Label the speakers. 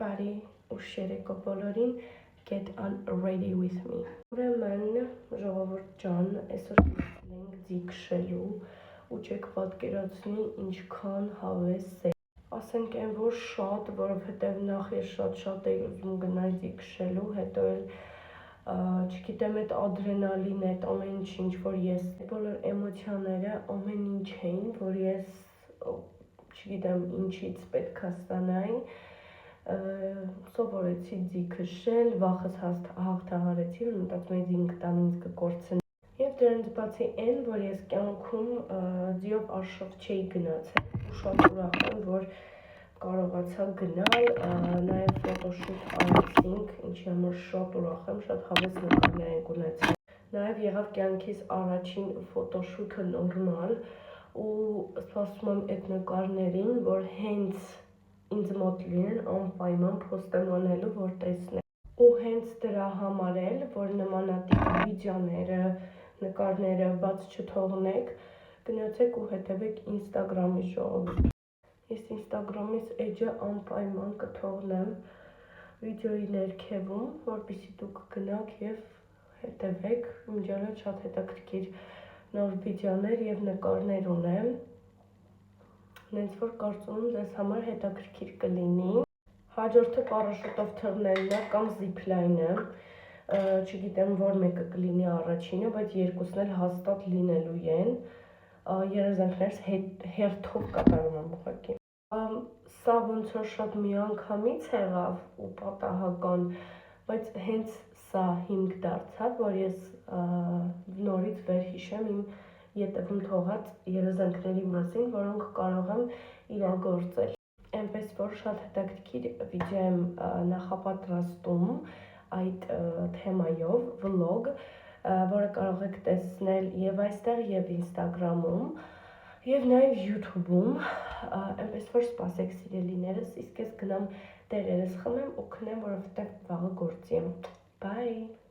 Speaker 1: Բարի ուշ երեկո բոլորին, get on ready with me։ Ուրեմն, ժողովուրդ ջան, այսօր ենք ձի քշելու ու չեք պատկերացնի ինչքան հավես է։ Ասենք այն որ շատ, որովհետև նախ ես շատ էի ուզում գնալ ձի քշելու, հետո էլ չգիտեմ այդ ադրենալին այդ ամեն ինչ որ ես բոլոր էմոցիաները ամեն ինչ էին, որ ես չգիտեմ ինչից պետք է ստանայի սովորեցի ձի քշել, վախս հաղթահարեցի, ու մտածում էի ձին կտան ինձ կկորցնի։ Եվ դրանից բացի այն, որ ես կյանքում ձիով արշավ չէի գնացել, ու շատ ուրախ եմ, որ կարողացա գնալ, նաև ֆոտոշուտ արեցինք, ինչի համար շատ ուրախ եմ, շատ հավես նկարներ ենք ունեցել։ Նաև եղավ կյանքիս առաջին ֆոտոշուտը նորմալ, ու սպասում եմ այդ նկարներին, որ հենց ինձ մոտ լինեն անպայման post-եմ անելու, որ տեսնեն։ Ու հենց դրա համար էլ, որ նմանատիպ վիդեոները, նկարները բաց չթողնեք, գնացեք ու հետևեք Instagram-ի ժողովուրդ։ Ես Instagram-ից էջը անպայման կթողնեմ վիդեոյի ներքևում, որպեսզի դուք գնաք եւ հետևեք, մինչդեռ շատ հետաքրքիր նոր վիդեոներ եւ նկարներ ունեմ։ Նենց որ կարծում եմ ձեզ համար հետաքրքիր կլինի։ Հաջորդը պարաշուտով թռնելն է կամ զիփլայնը, չգիտեմ որ մեկը կլինի առաջինը, բայց երկուսն էլ հաստատ լինելու են, երազանքներս հերթով կատարում եմ ուղղակի։ Սա ոնց որ շատ միանգամից եղավ ու պատահական, բայց հենց սա հիմք դարձավ, որ ես նորից վերհիշեմ իմ ետևում թողած երազանքների մասին, որոնք կարող եմ իրագործել։ Այնպես որ շատ հետաքրքիր վիդեո եմ նախապատրաստում այդ թեմայով, վլոգ, որը կարող եք տեսնել եւ այստեղ եւ Instagram-ում եւ նաեւ YouTube-ում, այնպես որ սպասեք սիրելիներս, իսկ ես գնամ տեղերս խմեմ ու քնեմ, որովհետեւ վաղը գործի եմ։ Bye։